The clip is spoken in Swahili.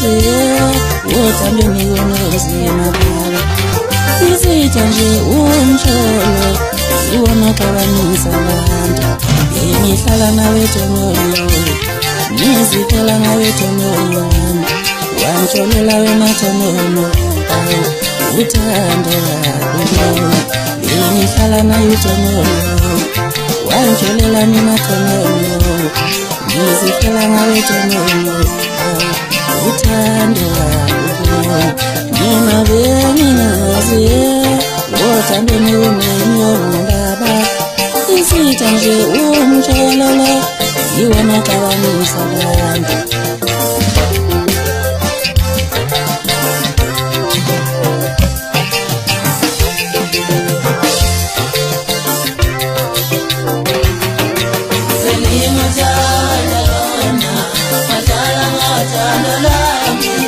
naziye uthando nikunzima baba isitha nje umsholo iwamakabanisa abantu ngihlala nawe Thongolo ngiziphela nawe Thongolo wantsholela wena Thongolo uthando lwakho ngihlala nawe Thongolo wantsholela mina Thongolo ngiziphela nawe Thongolo uthando lwakho mina benginaziye uthando nikunzima baba isitha nje umsholo iwamakabanisa abantu Selima jala lona, majala majala lami